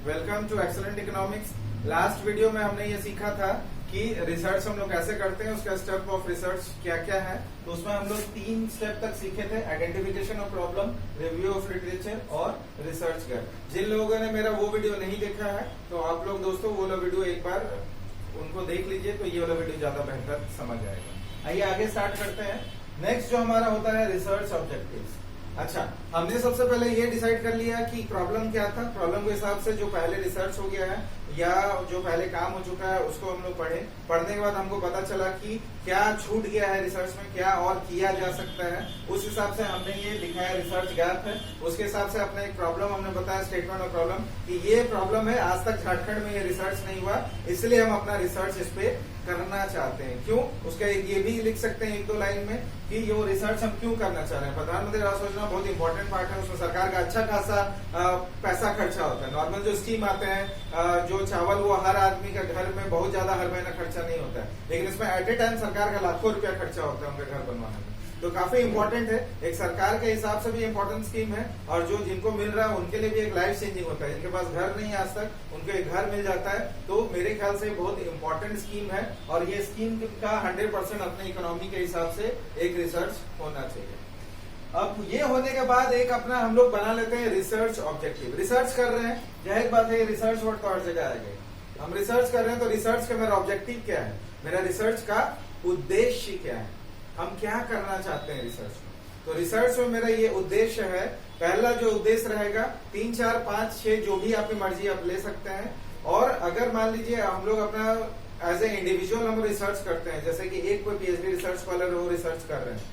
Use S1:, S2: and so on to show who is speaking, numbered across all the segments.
S1: Welcome to excellent economics. Last video में हमने ये सीखा था कि रिसर्च हम लोग कैसे करते हैं, उसका स्टेप ऑफ रिसर्च क्या क्या है। तो उसमें हम लोग 3 स्टेप तक सीखे थे, identification of problem, review of literature और रिसर्च गाइड। जिन लोगों ने मेरा वो वीडियो नहीं देखा है तो आप लोग दोस्तों वो वाला वीडियो एक बार उनको देख लीजिए, तो ये वाला वीडियो ज्यादा बेहतर समझ आएगा। आइए आगे स्टार्ट करते हैं। नेक्स्ट जो हमारा होता है रिसर्च ऑब्जेक्टिव्स। अच्छा, हमने सबसे पहले ये डिसाइड कर लिया कि प्रॉब्लम क्या था। प्रॉब्लम के हिसाब से जो पहले रिसर्च हो गया है या जो पहले काम हो चुका है उसको हम लोग पढ़े। पढ़ने के बाद हमको पता चला कि क्या छूट गया है रिसर्च में, क्या और किया जा सकता है। उस हिसाब से हमने ये लिखा है रिसर्च गैप है। उसके हिसाब से अपना एक प्रॉब्लम हमने बताया, स्टेटमेंट ऑफ प्रॉब्लम, कि ये प्रॉब्लम है, आज तक झारखंड में ये रिसर्च नहीं हुआ, इसलिए हम अपना रिसर्च इस पे करना चाहते हैं। क्यों, उसका ये भी लिख सकते हैं 1-2 लाइन में कि ये रिसर्च हम क्यों करना चाह रहे हैं। प्रधानमंत्री आवास योजना बहुत इंपॉर्टेंट पार्ट है, उसमें सरकार का अच्छा खासा पैसा खर्चा होता है। नॉर्मल जो स्कीम आते हैं, जो चावल, वो हर आदमी का घर में बहुत ज्यादा हर महीना खर्चा नहीं होता है, लेकिन इसमें एट ए टाइम सरकार का लाखों रुपया खर्चा होता है उनके घर बनवाने में। तो काफी इंपॉर्टेंट है, एक सरकार के हिसाब से भी इंपॉर्टेंट स्कीम है, और जो जिनको मिल रहा है उनके लिए भी एक लाइफ चेंजिंग होता है। जिनके पास घर नहीं है आज तक, उनको एक घर मिल जाता है, तो मेरे ख्याल से बहुत इंपॉर्टेंट स्कीम है। और ये स्कीम का 100% अपने इकोनॉमी के हिसाब से एक रिसर्च होना चाहिए। अब ये होने के बाद एक अपना हम लोग बना लेते हैं रिसर्च ऑब्जेक्टिव। रिसर्च कर रहे हैं, जाहिर बात है रिसर्च वर्ड तो हर जगह आएगा। हम रिसर्च कर रहे हैं तो रिसर्च का मेरा ऑब्जेक्टिव क्या है, मेरा रिसर्च का उद्देश्य क्या है, हम क्या करना चाहते हैं रिसर्च में। तो रिसर्च में मेरा ये उद्देश्य है। पहला जो उद्देश्य रहेगा, 3, 4, 5, 6 जो भी आपकी मर्जी आप ले सकते हैं। और अगर मान लीजिए हम लोग अपना एज ए इंडिविजुअल हम रिसर्च करते हैं, जैसे कि एक कोई पीएचडी रिसर्च स्कॉलर वो रिसर्च कर रहे हैं,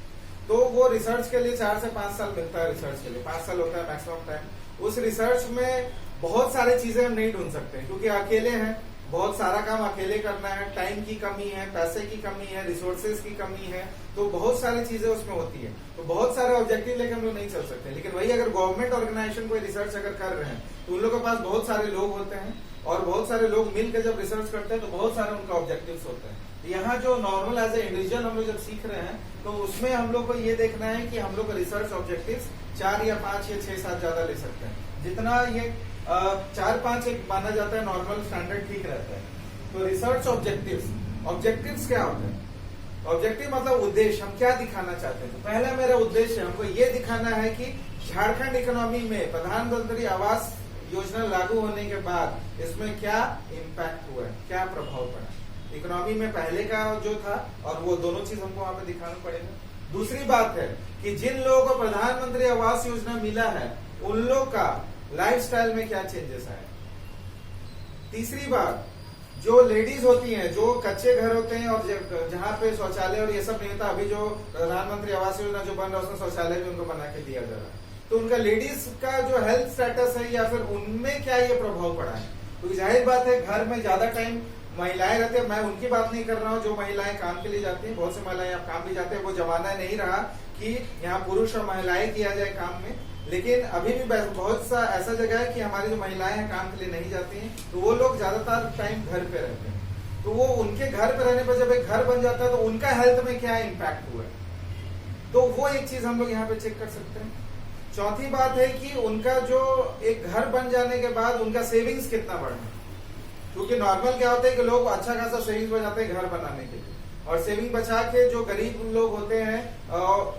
S1: तो वो रिसर्च के लिए 4 से 5 साल मिलता है। रिसर्च के लिए 5 साल होता है मैक्सिमम टाइम। उस रिसर्च में बहुत सारी चीजें हम नहीं ढूंढ सकते क्योंकि अकेले हैं, बहुत सारा काम अकेले करना है, टाइम की कमी है, पैसे की कमी है, रिसोर्सेज की कमी है, तो बहुत सारी चीजें उसमें होती है। तो बहुत सारे ऑब्जेक्टिव लेकर हम लोग नहीं चल सकते। लेकिन वही अगर गवर्नमेंट ऑर्गेनाइजेशन कोई रिसर्च अगर कर रहे हैं तो उन लोगों के पास बहुत सारे लोग होते हैं, और बहुत सारे लोग मिलकर जब रिसर्च करते हैं तो बहुत सारे उनका ऑब्जेक्टिव्स होते हैं। यहाँ जो नॉर्मल एज ए इंडिविजुअल हम लोग जब सीख रहे हैं तो उसमें हम लोग को ये देखना है कि हम लोग रिसर्च ऑब्जेक्टिव्स 4 या 5 या 6, 7 ज्यादा ले सकते हैं। जितना ये 4-5 एक माना जाता है नॉर्मल स्टैंडर्ड ठीक रहता है। तो रिसर्च ऑब्जेक्टिव्स क्या होते हैं? ऑब्जेक्टिव मतलब उद्देश्य, हम क्या दिखाना चाहते हैं। तो पहला मेरा उद्देश्य हमको ये दिखाना है कि झारखंड इकोनॉमी में प्रधानमंत्री आवास योजना लागू होने के बाद इसमें क्या इम्पैक्ट हुआ है, क्या प्रभाव पड़ा इकोनॉमी में, पहले का जो था और वो दोनों चीज हमको वहां पे दिखाना पड़ेगा। दूसरी बात है कि जिन लोगों को प्रधानमंत्री आवास योजना मिला है उन लोग का लाइफस्टाइल में क्या चेंजेस आए। तीसरी बात, जो लेडीज होती हैं, जो कच्चे घर होते हैं और जहाँ पे शौचालय और ये सब नहीं होता, अभी जो प्रधानमंत्री आवास योजना जो बन रहा है उसमें शौचालय भी उनको बना के दिया जा रहा है, तो उनका लेडीज का जो हेल्थ स्टेटस है या फिर उनमें क्या ये प्रभाव पड़ा है। तो जाहिर बात है घर में ज्यादा टाइम महिलाएं रहती है। मैं उनकी बात नहीं कर रहा हूँ जो महिलाएं काम के लिए जाती हैं, बहुत सी महिलाएं आप काम भी जाते हैं। वो जमाना नहीं रहा कि यहाँ पुरुष और महिलाएं किया जाए काम में, लेकिन अभी भी बहुत सा ऐसा जगह है कि हमारी जो महिलाएं हैं काम के लिए नहीं जाती हैं, तो वो लोग ज्यादातर टाइम घर पे रहते हैं। तो वो उनके घर पे रहने पर जब एक घर बन जाता है तो उनका हेल्थ में क्या इम्पैक्ट हुआ है, तो वो एक चीज हम लोग यहाँ पे चेक कर सकते हैं। चौथी बात है कि उनका जो एक घर बन जाने के बाद उनका सेविंग्स कितना बढ़ा, क्योंकि नॉर्मल क्या होता है कि लोग अच्छा खासा सेविंग्स बचाते हैं घर बनाने के लिए, और सेविंग बचा के जो गरीब लोग होते हैं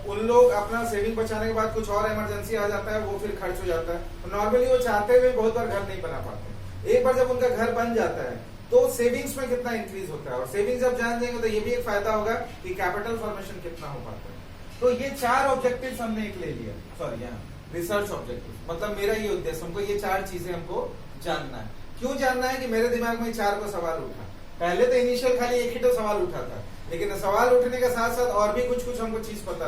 S1: उन लोग अपना सेविंग बचाने के बाद कुछ और इमरजेंसी आ जाता है, वो फिर खर्च हो जाता है। नॉर्मली वो चाहते हुए बहुत बार घर नहीं बना पाते। एक बार जब उनका घर बन जाता है तो सेविंग्स में कितना इंक्रीज होता है, और सेविंग्स जब जान देंगे तो ये भी एक फायदा होगा कि कैपिटल फॉर्मेशन कितना हो पाता है। तो ये 4 ऑब्जेक्टिव हमने एक ले लिया, सॉरी यहाँ रिसर्च ऑब्जेक्टिव मतलब मेरा ये उद्देश्य, हमको ये 4 चीजें हमको जानना है। क्यों जानना है कि मेरे दिमाग में 4 को सवाल उठा। पहले तो इनिशियल खाली एक ही तो सवाल उठा था, लेकिन सवाल उठने के साथ साथ और भी कुछ हमको चीज पता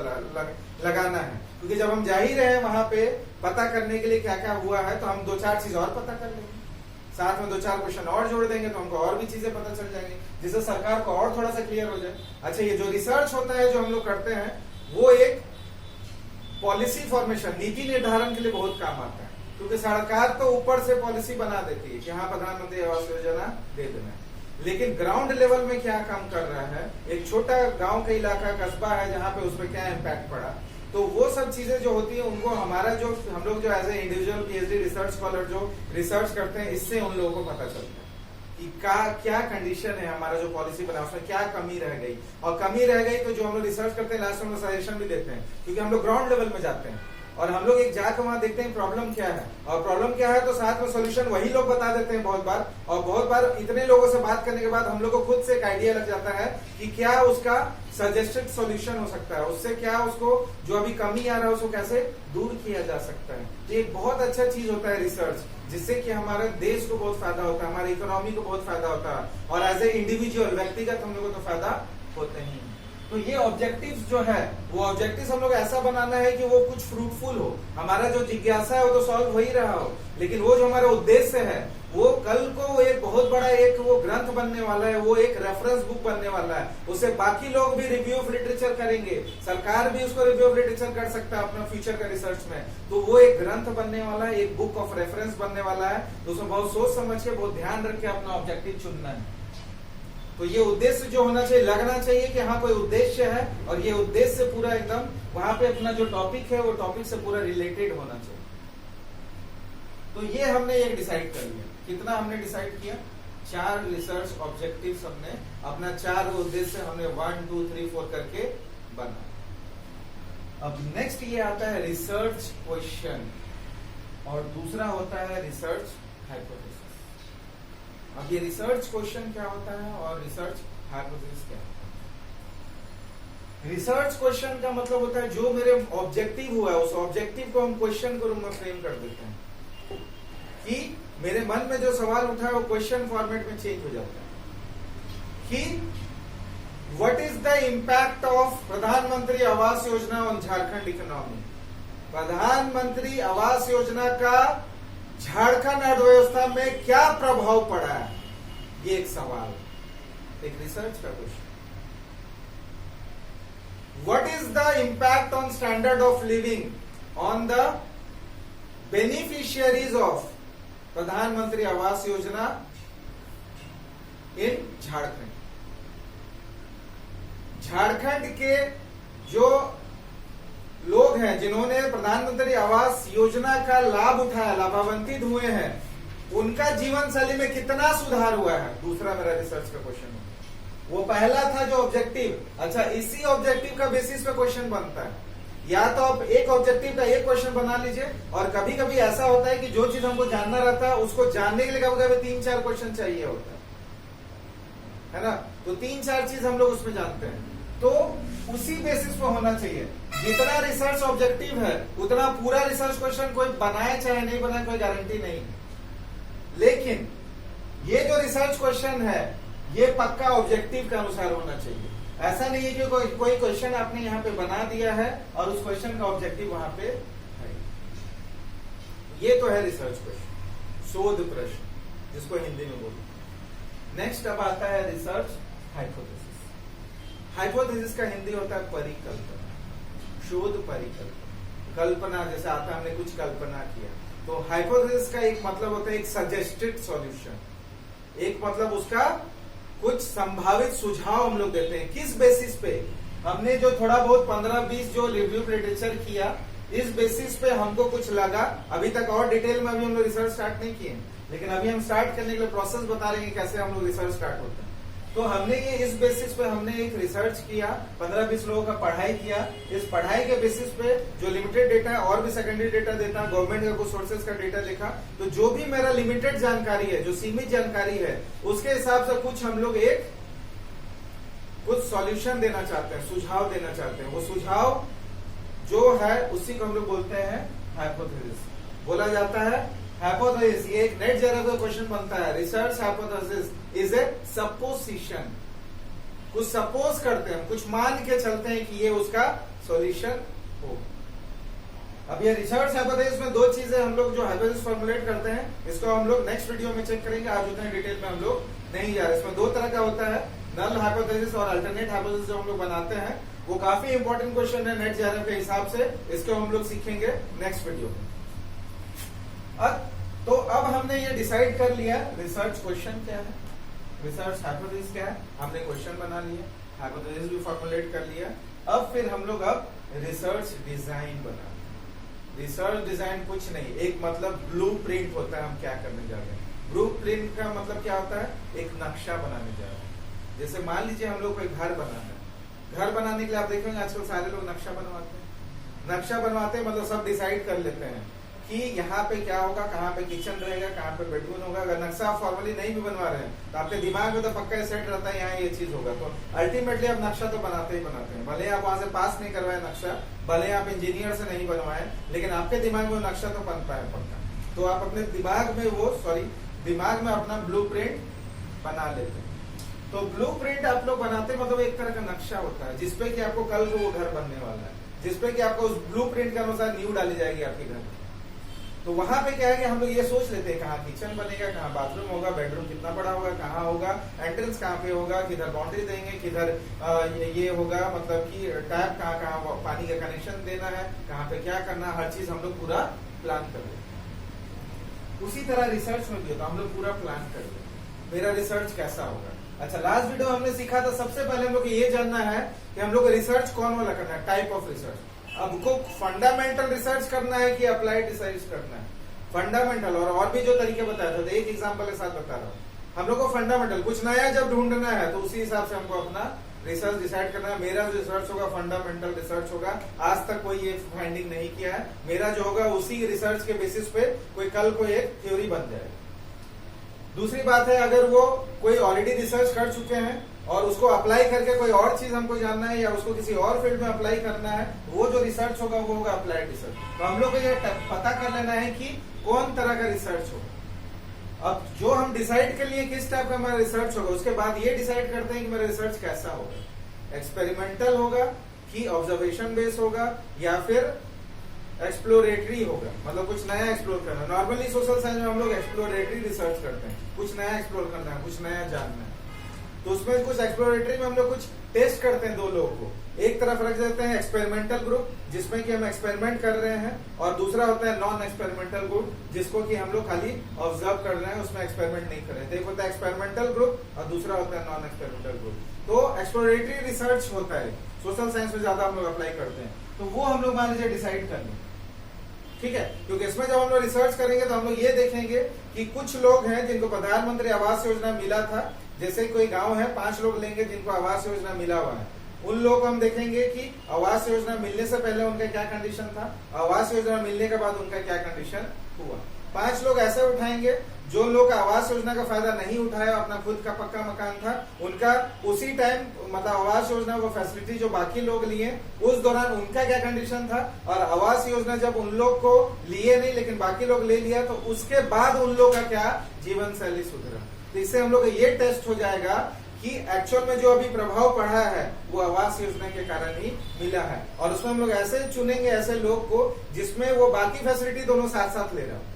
S1: लगाना है, क्योंकि जब हम जा ही रहे हैं वहां पे पता करने के लिए क्या क्या हुआ है, तो हम 2-4 चीज और पता कर लेंगे, साथ में 2-4 क्वेश्चन और जोड़ देंगे तो हमको और भी चीजें पता चल जाएंगी, जिससे सरकार को और थोड़ा सा क्लियर हो जाए। अच्छा, ये जो रिसर्च होता है जो हम लोग करते हैं वो एक पॉलिसी फॉर्मेशन, नीति निर्धारण के लिए बहुत काम आता है, क्योंकि सरकार तो ऊपर से पॉलिसी बना देती है कि हाँ प्रधानमंत्री आवास योजना दे देना है, लेकिन ग्राउंड लेवल में क्या काम कर रहा है, एक छोटा गांव का इलाका कस्बा है जहां पे उस पर क्या इम्पैक्ट पड़ा, तो वो सब चीजें जो होती है उनको हमारा जो हम लोग जो as a individual PhD research scholar जो रिसर्च करते हैं, इससे उन लोगों को पता चलता है कि क्या कंडीशन है, हमारा जो पॉलिसी बना उसमें क्या कमी रह गई, और कमी रह गई तो जो हम लोग रिसर्च करते हैं लास्ट में सजेशन भी देते हैं, क्योंकि हम लोग ग्राउंड लेवल में जाते हैं और हम लोग एक जाकर वहां देखते हैं प्रॉब्लम क्या है, और प्रॉब्लम क्या है तो साथ में सोल्यूशन वही लोग बता देते हैं बहुत बार। और बहुत बार इतने लोगों से बात करने के बाद हम लोग को खुद से एक आइडिया लग जाता है कि क्या उसका सजेस्टेड सॉल्यूशन हो सकता है, उससे क्या उसको जो अभी कमी आ रहा है उसको कैसे दूर किया जा सकता है। तो एक बहुत अच्छा चीज होता है रिसर्च, जिससे कि हमारे देश को बहुत फायदा होता है, हमारी इकोनॉमी को बहुत फायदा होता है, और एज ए इंडिविजुअल व्यक्तिगत हम लोग को तो फायदा होते ही। तो ये ऑब्जेक्टिव्स जो है वो ऑब्जेक्टिव्स हम लोग ऐसा बनाना है कि वो कुछ फ्रूटफुल हो, हमारा जो जिज्ञासा है वो तो सॉल्व हो ही रहा हो, लेकिन वो जो हमारा उद्देश्य है वो कल को एक बहुत बड़ा एक वो ग्रंथ बनने वाला है, वो एक रेफरेंस बुक बनने वाला है, उसे बाकी लोग भी रिव्यू ऑफ लिटरेचर करेंगे, सरकार भी उसको रिव्यू ऑफ लिटरेचर कर सकता है अपना फ्यूचर का रिसर्च में। तो वो एक ग्रंथ बनने वाला है, एक बुक ऑफ रेफरेंस बनने वाला है, तो उसमें बहुत सोच समझ के बहुत ध्यान रख के अपना ऑब्जेक्टिव चुनना है। तो ये उद्देश्य जो होना चाहिए, लगना चाहिए कि हाँ कोई उद्देश्य है, और ये उद्देश्य से पूरा एकदम वहां पे अपना जो टॉपिक है वो टॉपिक से पूरा रिलेटेड होना चाहिए। तो ये हमने एक डिसाइड कर लिया, कितना हमने डिसाइड किया, 4 रिसर्च ऑब्जेक्टिव्स हमने अपना 4 उद्देश्य हमने 1 2 3 4 करके बना। अब नेक्स्ट ये आता है रिसर्च क्वेश्चन, और दूसरा होता है रिसर्च हाइपोथेसिस। अब ये रिसर्च क्वेश्चन क्या होता है और रिसर्च हाइपोथेसिस क्या होता है। रिसर्च क्वेश्चन का मतलब होता है जो मेरे ऑब्जेक्टिव हुआ है उस ऑब्जेक्टिव को हम क्वेश्चन के रूप में फ्रेम कर देते हैं, कि मेरे मन में जो सवाल उठा है वो क्वेश्चन फॉर्मेट में चेंज हो जाता है कि what is the impact of प्रधानमंत्री आवास योजना ऑन झारखंड इकोनॉमी। प्रधानमंत्री आवास योजना का झारखंड अर्थव्यवस्था में क्या प्रभाव पड़ा है, ये एक सवाल, एक रिसर्च का question. What is the impact on standard of living on the beneficiaries of प्रधानमंत्री आवास योजना इन झारखंड। झारखंड के जो लोग हैं जिन्होंने प्रधानमंत्री आवास योजना का लाभ उठाया, लाभान्वित हुए हैं, उनका जीवन शैली में कितना सुधार हुआ है, दूसरा मेरा रिसर्च का क्वेश्चन है। वो पहला था जो ऑब्जेक्टिव, अच्छा इसी ऑब्जेक्टिव का बेसिस पे क्वेश्चन बनता है। या तो आप एक ऑब्जेक्टिव का एक क्वेश्चन बना लीजिए, और कभी कभी ऐसा होता है कि जो चीज हमको जानना रहता है उसको जानने के लिए कभी कभी 3-4 क्वेश्चन चाहिए होता है ना, तो 3-4 चीज हम लोग उसमें जानते हैं, तो उसी बेसिस पे होना चाहिए। जितना रिसर्च ऑब्जेक्टिव है उतना पूरा रिसर्च क्वेश्चन कोई बनाए चाहे नहीं बनाए कोई गारंटी नहीं, लेकिन ये जो रिसर्च क्वेश्चन है ये पक्का ऑब्जेक्टिव के अनुसार होना चाहिए। ऐसा नहीं है कि कोई क्वेश्चन आपने यहाँ पे बना दिया है और उस क्वेश्चन का ऑब्जेक्टिव वहां पे है। ये तो है रिसर्च क्वेश्चन, शोध प्रश्न जिसको हिंदी में बोलते। नेक्स्ट अब आता है रिसर्च हाइपोथेसिस। हाइपोथेसिस का हिंदी होता है परिकल्पना, शोध परिकल्पना, कल्पना जैसे आता हमने कुछ कल्पना किया। तो हाइपोथेसिस का एक मतलब होता है एक सजेस्टेड सॉल्यूशन, एक मतलब उसका कुछ संभावित सुझाव हम लोग देते हैं। किस बेसिस पे, हमने जो थोड़ा बहुत 15-20 जो रिव्यू लिटरेचर किया, इस बेसिस पे हमको कुछ लगा। अभी तक और डिटेल में अभी हम लोग रिसर्च स्टार्ट नहीं किए, लेकिन अभी हम स्टार्ट करने के लिए प्रोसेस बता रहे हैं कैसे हम लोग रिसर्च स्टार्ट होता है। तो हमने ये इस बेसिस पे हमने एक रिसर्च किया, 15-20 लोगों का पढ़ाई किया। इस पढ़ाई के बेसिस पे जो लिमिटेड डेटा है और भी सेकेंडरी डेटा देता है, गवर्नमेंट का कुछ सोर्सेज का डेटा लिखा, तो जो भी मेरा लिमिटेड जानकारी है, जो सीमित जानकारी है, उसके हिसाब से कुछ हम लोग कुछ सॉल्यूशन देना चाहते हैं, सुझाव देना चाहते हैं। वो सुझाव जो है उसी को हम लोग बोलते हैं हाइपोथेसिस। बोला जाता है हाइपोथेसिस, ये एक नेट जनरल क्वेश्चन बनता है। Research hypothesis is a supposition, कुछ सपोज करते हैं, कुछ मान के चलते हैं कि ये उसका सॉल्यूशन हो। अब ये रिसर्च हाइपोथेसिस में 2 चीजें हम लोग जो हाइपोथेसिस फॉर्मुलेट करते हैं, इसको हम लोग नेक्स्ट वीडियो में चेक करेंगे, आज उतने डिटेल में हम लोग नहीं जा रहे। इसमें 2 तरह का होता है, नल हाइपोथेसिस और अल्टरनेट हाइपोथेसिस जो हम लोग बनाते हैं। वो काफी इंपॉर्टेंट क्वेश्चन है नेट जेआरएफ के हिसाब से, इसको हम लोग सीखेंगे नेक्स्ट वीडियो में। तो अब हमने ये डिसाइड कर लिया रिसर्च क्वेश्चन क्या है, रिसर्च हाइपोथेसिस क्या है, हमने क्वेश्चन बना लिया, हाइपोथेसिस भी फॉर्मुलेट कर लिया। अब फिर हम लोग अब रिसर्च डिजाइन बना। रिसर्च डिजाइन कुछ नहीं, एक मतलब ब्लूप्रिंट होता है हम क्या करने जा रहे हैं। ब्लूप्रिंट का मतलब क्या होता है, एक नक्शा बनाने जा रहे हैं। जैसे मान लीजिए हम लोग कोई घर बनाना है, घर बनाने के लिए आप देखेंगे आजकल सारे लोग नक्शा बनवाते हैं। नक्शा बनवाते हैं मतलब सब डिसाइड कर लेते हैं कि यहाँ पे क्या होगा, कहाँ पे किचन रहेगा, कहाँ पे बेडरूम होगा। अगर नक्शा आप फॉर्मली नहीं भी बनवा रहे हैं तो आपके दिमाग में तो पक्का सेट रहता है यहाँ ये चीज होगा। तो अल्टीमेटली आप नक्शा तो बनाते ही बनाते हैं, भले आप वहां से पास नहीं करवाए नक्शा, भले आप इंजीनियर से नहीं बनवाए, लेकिन आपके दिमाग में नक्शा तो बनता है पक्का। तो आप अपने दिमाग में अपना ब्लूप्रिंट बना लेते हैं। तो ब्लूप्रिंट आप लोग बनाते मतलब एक तरह का नक्शा होता है जिसपे कि आपको कल को वो घर बनने वाला है, जिसपे कि आपको उस ब्लूप्रिंट के अनुसार नींव डाली जाएगी आपके घर में। तो वहां पे क्या है कि हम लोग ये सोच लेते हैं कहाँ किचन बनेगा, कहाँ बाथरूम होगा, बेडरूम कितना बड़ा होगा, कहाँ होगा, एंट्रेंस कहाँ पे होगा, किधर बाउंड्री देंगे, किधर ये होगा, मतलब कि टैप कहाँ पानी का कनेक्शन देना है, कहाँ पे क्या करना, हर चीज हम लोग पूरा प्लान कर लेते हैं। उसी तरह रिसर्च में भी होता है, हम लोग पूरा प्लान कर लेते हैं मेरा रिसर्च कैसा होगा। अच्छा, लास्ट वीडियो हमने सीखा था, सबसे पहले हम लोग ये जानना है कि हम लोग रिसर्च कौन वाला करना है, टाइप ऑफ रिसर्च। अब को फंडामेंटल रिसर्च करना है कि अप्लाइड रिसर्च करना है। फंडामेंटल और भी जो तरीके बताया था, तो एक एग्जांपल के साथ बता रहा हूँ। हम लोग को फंडामेंटल कुछ नया जब ढूंढना है तो उसी हिसाब से हमको अपना रिसर्च डिसाइड करना है। मेरा जो रिसर्च होगा फंडामेंटल रिसर्च होगा, आज तक कोई ये फाइंडिंग नहीं किया है। मेरा जो होगा उसी रिसर्च के बेसिस पे कोई कल को एक थ्योरी बन जाए। दूसरी बात है, अगर वो कोई ऑलरेडी रिसर्च कर चुके हैं और उसको अप्लाई करके कोई और चीज हमको जानना है या उसको किसी और फील्ड में अप्लाई करना है, वो जो रिसर्च होगा वो होगा अप्लाइड रिसर्च। तो हम लोग को ये पता कर लेना है कि कौन तरह का रिसर्च होगा। अब जो हम डिसाइड कर लिए किस टाइप का हमारा रिसर्च होगा, उसके बाद ये डिसाइड करते हैं कि मेरा रिसर्च कैसा होगा, एक्सपेरिमेंटल होगा कि ऑब्जर्वेशन बेस्ड होगा या फिर एक्सप्लोरेटरी होगा, मतलब कुछ नया एक्सप्लोर करना। नॉर्मली सोशल साइंस में हम लोग एक्सप्लोरेटरी रिसर्च करते हैं, कुछ नया एक्सप्लोर करना है, कुछ नया जानना है। तो उसमें कुछ एक्सप्लोरेटरी में हम लोग कुछ टेस्ट करते हैं दो लोगों को। एक तरफ रख देते हैं एक्सपेरिमेंटल ग्रुप जिसमें कि हम एक्सपेरिमेंट कर रहे हैं, और दूसरा होता है नॉन एक्सपेरिमेंटल ग्रुप जिसको कि हम लोग खाली ऑब्जर्व कर रहे हैं, उसमें एक्सपेरिमेंट नहीं कर रहे हैं। एक होता है एक्सपेरिमेंटल ग्रुप और दूसरा होता है नॉन एक्सपेरिमेंटल ग्रुप। तो एक्सप्लोरेटरी रिसर्च होता है, सोशल साइंस में ज्यादा हम लोग अप्लाई करते हैं। तो वो हम लोग मान लीजिए डिसाइड कर लें, ठीक है, क्योंकि इसमें जब हम लोग रिसर्च करेंगे तो हम लोग ये देखेंगे कि कुछ लोग हैं जिनको प्रधानमंत्री आवास योजना मिला था। जैसे कोई गांव है, 5 लोग लेंगे जिनको आवास योजना मिला हुआ है। उन लोगों को हम देखेंगे कि आवास योजना मिलने से पहले उनका क्या कंडीशन था, आवास योजना मिलने के बाद उनका क्या कंडीशन हुआ। 5 लोग ऐसे उठाएंगे जो लोग आवास योजना का फायदा नहीं उठाया, अपना खुद का पक्का मकान था, उनका उसी टाइम मतलब आवास योजना वो फैसिलिटी जो बाकी लोग लिए उस दौरान उनका क्या कंडीशन था, और आवास योजना जब उन लोग को लिए नहीं लेकिन बाकी लोग ले लिया तो उसके बाद उन लोग का क्या जीवन शैली सुधरा। तो इससे हम लोग ये टेस्ट हो जाएगा कि एक्चुअल में जो अभी प्रभाव पड़ा है वो आवास योजना के कारण ही मिला है। और उसमें हम लोग ऐसे चुनेंगे ऐसे लोग को जिसमें वो बाकी फैसिलिटी दोनों साथ साथ ले रहा हो।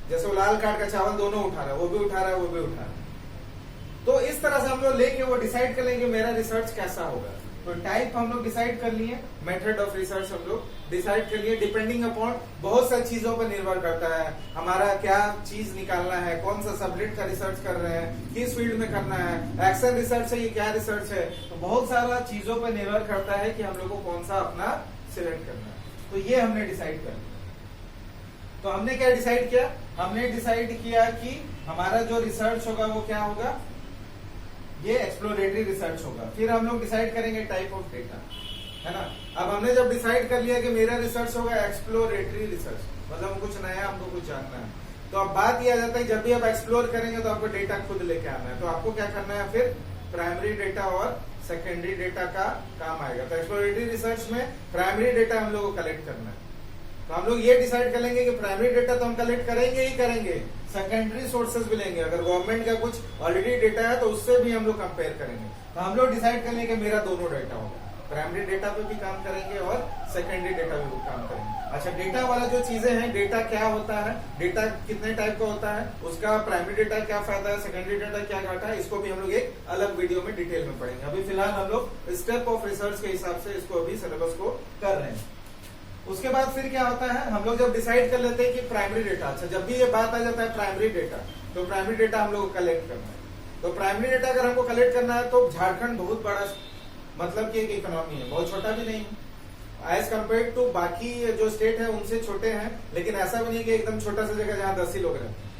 S1: जैसे वो लाल कार्ड का चावल दोनों उठा रहा है, वो भी उठा रहा है, वो भी उठा रहा है। तो इस तरह से हम लोग लेके वो डिसाइड कर लेंगे मेरा रिसर्च कैसा होगा। तो टाइप हम लोग डिसाइड कर लिए, मेथड ऑफ रिसर्च हम लोग डिसाइड कर लिए। डिपेंडिंग अपॉन बहुत सारी चीजों पर निर्भर करता है, हमारा क्या चीज निकालना है, कौन सा सब्जेक्ट का रिसर्च कर रहे हैं, किस फील्ड में करना है, एक्शन रिसर्च है ये क्या रिसर्च है। तो बहुत सारा चीजों पर निर्भर करता है कि हम लोग को कौन सा अपना सिलेक्ट करना है। तो ये हमने डिसाइड कर लिया। तो हमने क्या डिसाइड किया, हमने डिसाइड किया कि हमारा जो रिसर्च होगा वो क्या होगा, ये एक्सप्लोरेटरी रिसर्च होगा। फिर हम लोग डिसाइड करेंगे टाइप ऑफ डेटा, है ना। अब हमने जब डिसाइड कर लिया कि मेरा रिसर्च होगा एक्सप्लोरेटरी रिसर्च, मतलब कुछ नया हमको कुछ जानना है, तो अब बात यह आ जाता है जब भी आप एक्सप्लोर करेंगे तो आपको डेटा खुद लेके आना है। तो आपको क्या करना है, फिर प्राइमरी डेटा और सेकेंडरी डेटा का काम आएगा। तो एक्सप्लोरेटरी रिसर्च में प्राइमरी डेटा हम लोग को कलेक्ट करना है। तो हम लोग ये डिसाइड कर लेंगे कि प्राइमरी डेटा तो हम कलेक्ट करेंगे ही करेंगे, सेकेंडरी सोर्सेज भी लेंगे। अगर गवर्नमेंट का कुछ ऑलरेडी डेटा है तो उससे भी हम लोग कंपेयर करेंगे। तो हम लोग डिसाइड कर लेंगे मेरा दोनों डेटा होगा, प्राइमरी डेटा पे भी काम करेंगे और सेकेंडरी डेटा पे भी काम करेंगे। अच्छा, डेटा वाला जो चीजें हैं, डेटा क्या होता है, डेटा कितने टाइप का होता है, उसका प्राइमरी डेटा क्या फायदा है, सेकेंडरी डेटा क्या घाटा है, इसको भी हम लोग एक अलग वीडियो में डिटेल में पढ़ेंगे। अभी फिलहाल हम लोग स्टेप ऑफ रिसर्च के हिसाब से इसको अभी सिलेबस को कर रहे हैं। उसके बाद फिर क्या होता है, हम लोग जब डिसाइड कर लेते हैं कि प्राइमरी डेटा, अच्छा जब भी ये बात आ जाता है प्राइमरी डेटा, तो प्राइमरी डेटा हम लोग को कलेक्ट करना है। तो प्राइमरी डेटा अगर हमको कलेक्ट करना है तो झारखंड बहुत बड़ा मतलब कि एक इकोनॉमी है, बहुत छोटा भी नहीं है। एज कम्पेयर टू बाकी जो स्टेट है उनसे छोटे हैं, लेकिन ऐसा भी नहीं कि एकदम छोटा सा जगह जहाँ 10 ही लोग रहते हैं।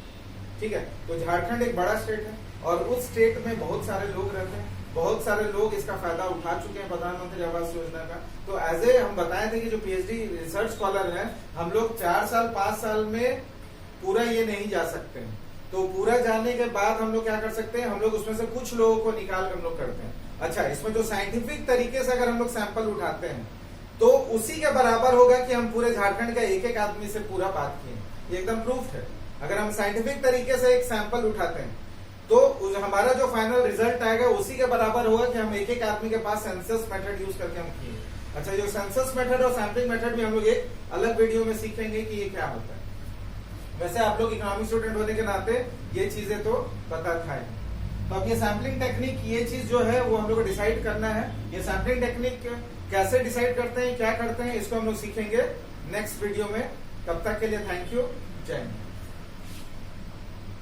S1: ठीक है, तो झारखंड एक बड़ा स्टेट है और उस स्टेट में बहुत सारे लोग रहते हैं, बहुत सारे लोग इसका फायदा उठा चुके हैं प्रधानमंत्री आवास योजना का। तो एज ए हम बताए थे कि जो पीएचडी रिसर्च स्कॉलर है, हम लोग 4 साल 5 साल में पूरा ये नहीं जा सकते हैं। तो पूरा जाने के बाद हम लोग क्या कर सकते हैं, हम लोग उसमें से कुछ लोगों को निकाल कर हम लोग करते हैं। अच्छा, इसमें जो साइंटिफिक तरीके से अगर हम लोग सैंपल उठाते हैं तो उसी के बराबर होगा कि हम पूरे झारखंड का एक एक आदमी से पूरा बात किए। ये एकदम प्रूफ है। अगर हम साइंटिफिक तरीके से एक सैंपल उठाते हैं तो हमारा जो फाइनल रिजल्ट आएगा उसी के बराबर होगा कि हम एक एक आदमी के पास सेंसस मेथड यूज करके हम किए। अच्छा, जो सेंसस मेथड और सैम्पलिंग मेथड भी हम लोग एक अलग वीडियो में सीखेंगे कि ये क्या होता है। वैसे आप लोग इकोनॉमिक स्टूडेंट होने के नाते ये चीजें तो पता था। तो अब ये सैम्पलिंग टेक्निक, ये चीज जो है वो हम लोग को डिसाइड करना है। ये सैम्पलिंग टेक्निक कैसे डिसाइड करते हैं, क्या करते हैं, इसको हम लोग सीखेंगे नेक्स्ट वीडियो में। तब तक के लिए थैंक यू, जय हिंद।